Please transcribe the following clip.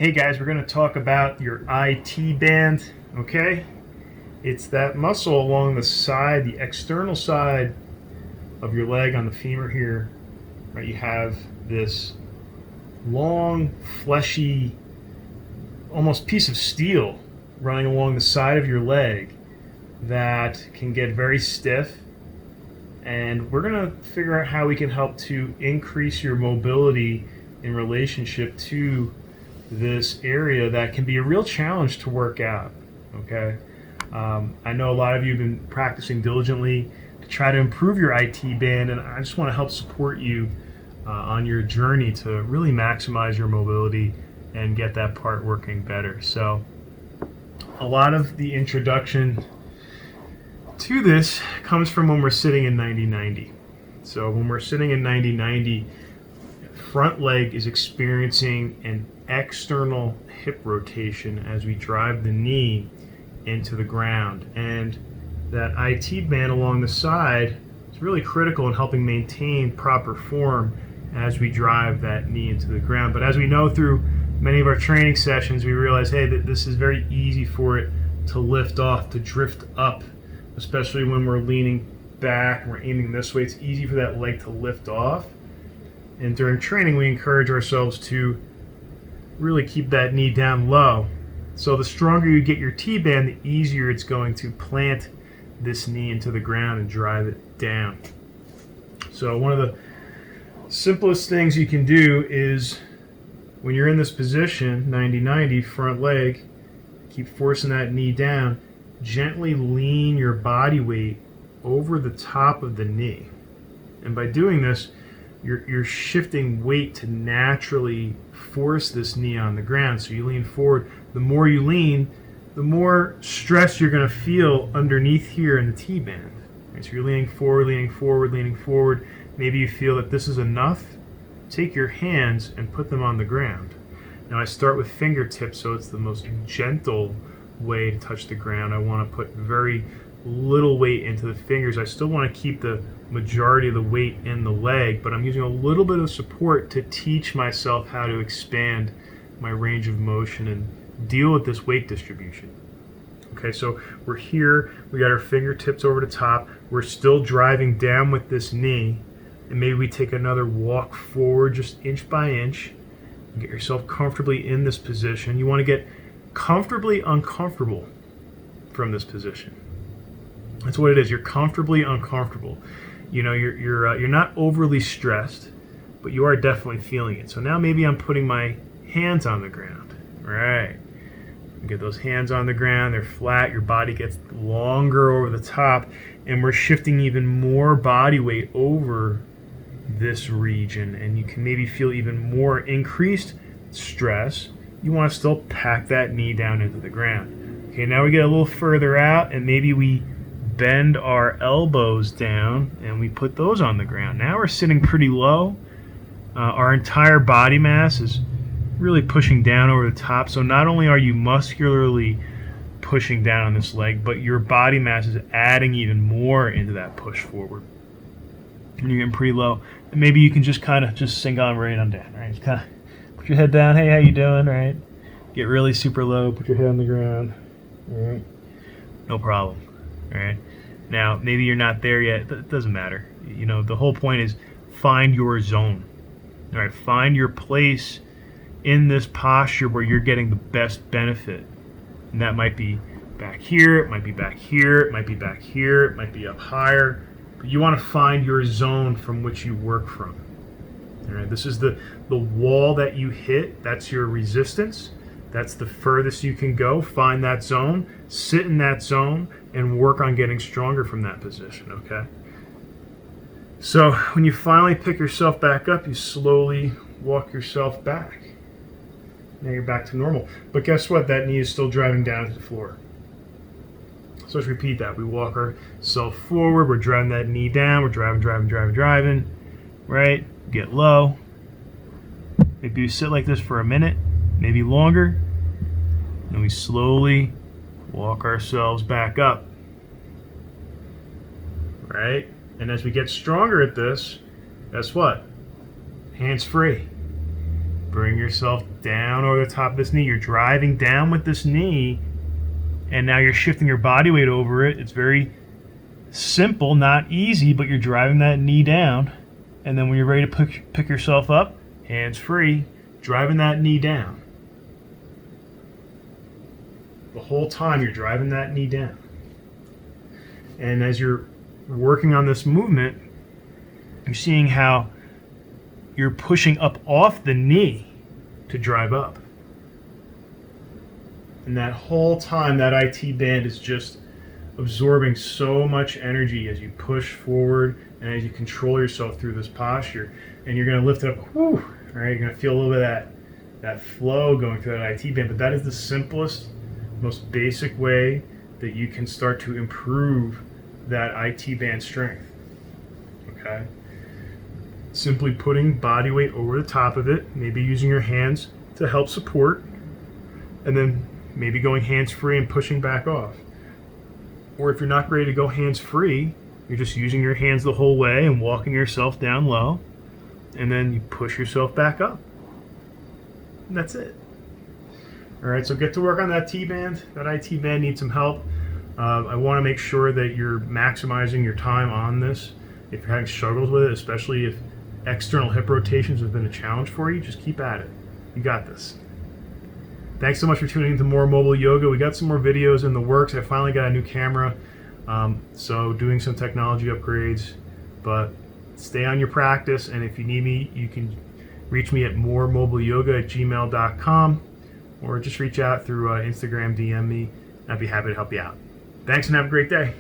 Hey guys, we're going to talk about your IT band, okay? It's that muscle along the side, the external side of your leg on the femur here, right? You have this long, fleshy, almost piece of steel running along the side of your leg that can get very stiff. And we're going to figure out how we can help to increase your mobility in relationship to this area that can be a real challenge to work out. Okay, I know a lot of you have been practicing diligently to try to improve your IT band, and I just want to help support you on your journey to really maximize your mobility and get that part working better. So a lot of the introduction to this comes from when we're sitting in 90-90. So when we're sitting in 90-90, front leg is experiencing an external hip rotation as we drive the knee into the ground, and that IT band along the side is really critical in helping maintain proper form as we drive that knee into the ground. But as we know through many of our training sessions, we realize, hey, that this is very easy for it to lift off, to drift up, especially when we're leaning back and we're aiming this way. It's easy for that leg to lift off. And during training, we encourage ourselves to really keep that knee down low. So the stronger you get your T-band, the easier it's going to plant this knee into the ground and drive it down. So one of the simplest things you can do is when you're in this position, 90-90, front leg, keep forcing that knee down, gently lean your body weight over the top of the knee. And by doing this, you're shifting weight to naturally force this knee on the ground. So you lean forward. The more you lean, the more stress you're going to feel underneath here in the T-band. Right, so you're leaning forward, leaning forward, leaning forward. Maybe you feel that this is enough. Take your hands and put them on the ground. Now I start with fingertips, so it's the most gentle way to touch the ground. I want to put very little weight into the fingers. I still want to keep the majority of the weight in the leg, but I'm using a little bit of support to teach myself how to expand my range of motion and deal with this weight distribution. Okay, so we're here, we got our fingertips over the top, we're still driving down with this knee, and maybe we take another walk forward just inch by inch and get yourself comfortably in this position. You want to get comfortably uncomfortable from this position. That's what it is. You're comfortably uncomfortable. You know, you're not overly stressed, but you are definitely feeling it. So now maybe I'm putting my hands on the ground. Right. Get those hands on the ground. They're flat. Your body gets longer over the top, and we're shifting even more body weight over this region, and you can maybe feel even more increased stress. You want to still pack that knee down into the ground. Okay, now we get a little further out, and maybe we bend our elbows down and we put those on the ground. Now we're sitting pretty low. Our entire body mass is really pushing down over the top. So not only are you muscularly pushing down on this leg, but your body mass is adding even more into that push forward. And you're getting pretty low. And maybe you can just kind of just sink on right on down, right? Just kind of put your head down. Hey, how you doing? Right? Get really super low. Put your head on the ground. All right. No problem. All right. Now, maybe you're not there yet. It doesn't matter. You know, the whole point is find your zone. All right. Find your place in this posture where you're getting the best benefit. And that might be back here. It might be back here. It might be back here. It might be up higher. But you want to find your zone from which you work from. All right. This is the wall that you hit. That's your resistance. That's the furthest you can go. Find that zone, sit in that zone, and work on getting stronger from that position, okay? So when you finally pick yourself back up, you slowly walk yourself back. Now you're back to normal. But guess what? That knee is still driving down to the floor. So let's repeat that. We walk ourselves forward. We're driving that knee down. We're driving, right? Get low. Maybe you sit like this for a minute, maybe longer. And we slowly walk ourselves back up, right? And as we get stronger at this, guess what? Hands free. Bring yourself down over the top of this knee. You're driving down with this knee, and now you're shifting your body weight over it. It's very simple, not easy, but you're driving that knee down. And then when you're ready to pick yourself up, hands free, driving that knee down. The whole time you're driving that knee down. And as you're working on this movement, you're seeing how you're pushing up off the knee to drive up. And that whole time, that IT band is just absorbing so much energy as you push forward and as you control yourself through this posture. And you're going to lift it up, whew, right? You're going to feel a little bit of that flow going through that IT band. But that is the simplest, most basic way that you can start to improve that IT band strength. Okay? Simply putting body weight over the top of it, maybe using your hands to help support, and then maybe going hands free and pushing back off. Or if you're not ready to go hands free, you're just using your hands the whole way and walking yourself down low, and then you push yourself back up. And that's it. All right, so get to work on that T-band. That IT band needs some help. I want to make sure that you're maximizing your time on this. If you're having struggles with it, especially if external hip rotations have been a challenge for you, just keep at it. You got this. Thanks so much for tuning into More Mobile Yoga. We got some more videos in the works. I finally got a new camera, so doing some technology upgrades. But stay on your practice, and if you need me, you can reach me at moremobileyoga@gmail.com, or just reach out through Instagram, DM me. I'd be happy to help you out. Thanks and have a great day.